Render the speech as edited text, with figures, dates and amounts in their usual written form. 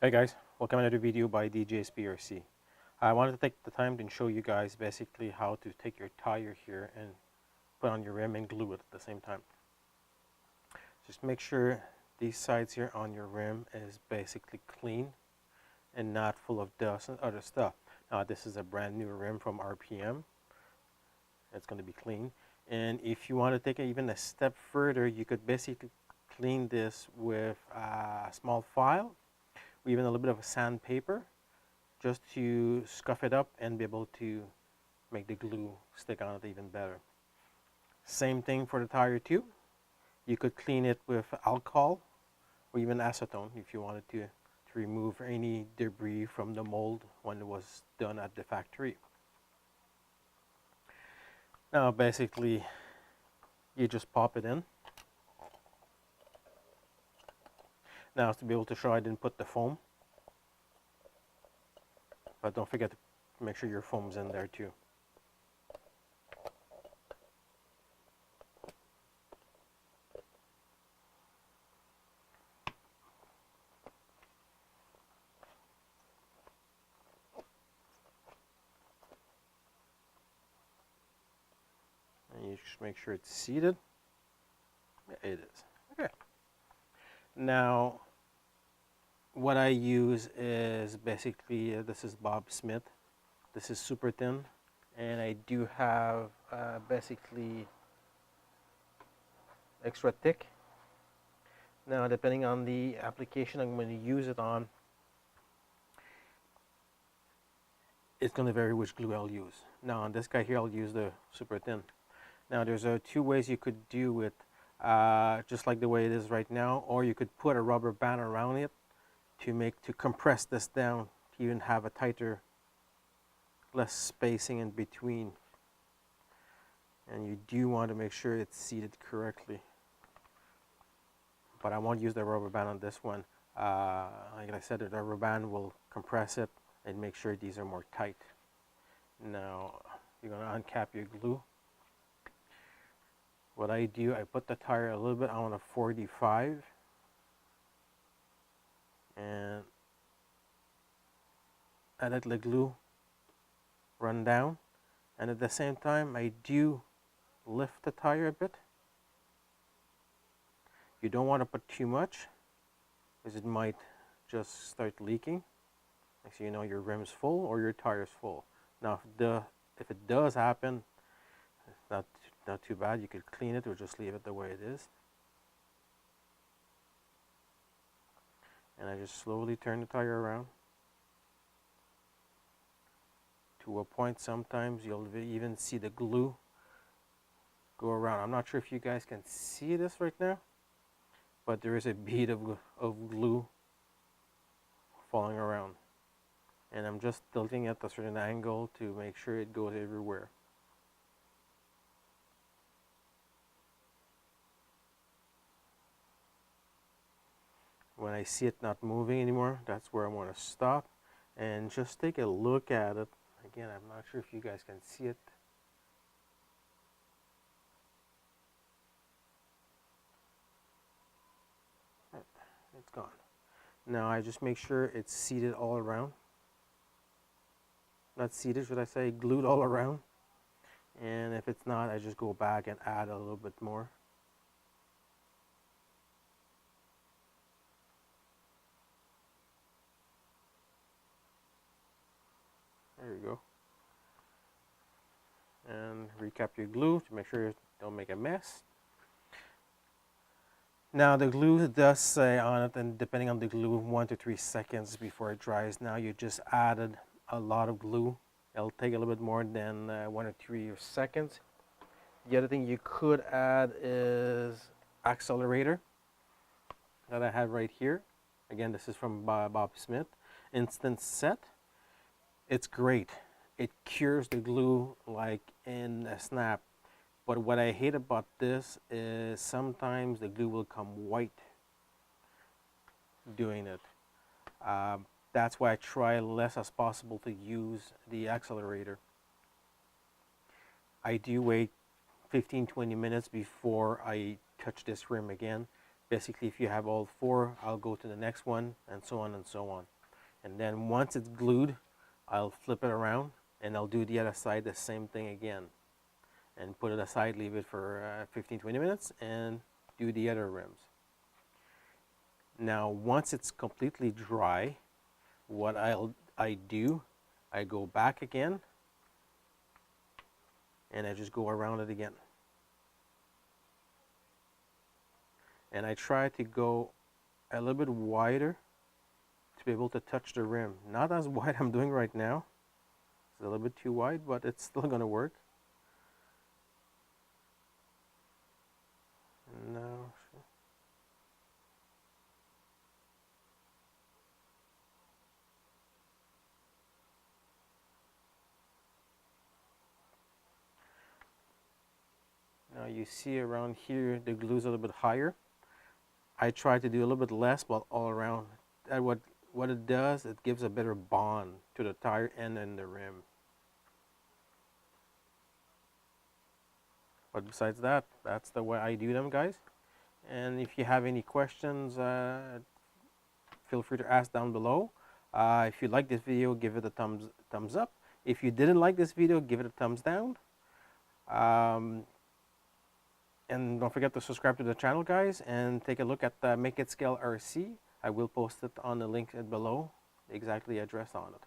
Hey guys, welcome to another video by Djsprc. I wanted to take the time to show you guys basically how to take your tire here and put on your rim and glue it at the same time. Just make sure these sides here on your rim is basically clean and not full of dust and other stuff. Now this is a brand new rim from RPM. It's going to be clean. And if you want to take it even a step further, you could basically clean this with a small file, or even a little bit of sandpaper, just to scuff it up and be able to make the glue stick on it even better. Same thing for the tire too. You could clean it with alcohol or even acetone if you wanted to remove any debris from the mold when it was done at the factory. Now basically you just pop it in. Now to be able to show, I didn't put the foam, but don't forget to make sure your foam's in there too. And you just make sure it's seated. Yeah, it is. Okay. Now what I use is basically, this is Bob Smith. This is super thin, and I do have basically extra thick. Now depending on the application I'm going to use it on, it's going to vary which glue I'll use. Now on this guy here, I'll use the super thin. Now there's two ways you could do it, just like the way it is right now, or you could put a rubber band around it to compress this down to even have a tighter, less spacing in between. And you do want to make sure it's seated correctly. But I won't use the rubber band on this one. Like I said, the rubber band will compress it and make sure these are more tight. Now you're going to uncap your glue. What I do, I put the tire a little bit on a 45 and I let the glue run down, and at the same time I do lift the tire a bit. You don't want to put too much because it might just start leaking. Next thing you know, your rim is full or your tire is full. Now if it does happen, it's not too bad. You could clean it or just leave it the way it is. And I just slowly turn the tire around to a point. Sometimes you'll even see the glue go around. I'm not sure if you guys can see this right now, but there is a bead of glue falling around. And I'm just tilting it at a certain angle to make sure it goes everywhere. When I see it not moving anymore, that's where I'm going to stop and just take a look at it. Again, I'm not sure if you guys can see it. It's gone. Now I just make sure it's seated all around. Not seated, should I say, glued all around. And if it's not, I just go back and add a little bit more. There you go. And recap your glue to make sure you don't make a mess. Now the glue does say on it, and depending on the glue, 1 to 3 seconds before it dries. Now you just added a lot of glue. It'll take a little bit more than 1 or 3 seconds. The other thing you could add is accelerator that I have right here. Again, this is from Bob Smith. Instant set. It's great. It cures the glue like in a snap. But what I hate about this is sometimes the glue will come white doing it. That's why I try less as possible to use the accelerator. I do wait 15-20 minutes before I touch this rim again. Basically, if you have all 4, I'll go to the next one, and so on and so on. And then once it's glued, I'll flip it around and I'll do the other side the same thing again. And put it aside, leave it for 15-20 minutes, and do the other rims. Now once it's completely dry, what I do, I go back again and I just go around it again. And I try to go a little bit wider to be able to touch the rim. Not as wide I'm doing right now. It's a little bit too wide, but it's still going to work. No. Now you see around here the glue's a little bit higher. I try to do a little bit less, but all around. And what it does, it gives a better bond to the tire end and the rim. But besides that, that's the way I do them, guys. And if you have any questions, feel free to ask down below. If you like this video, give it a thumbs up. If you didn't like this video, give it a thumbs down. And don't forget to subscribe to the channel, guys, and take a look at the makeitscalerc. I will post it on the link below, exactly the address on it.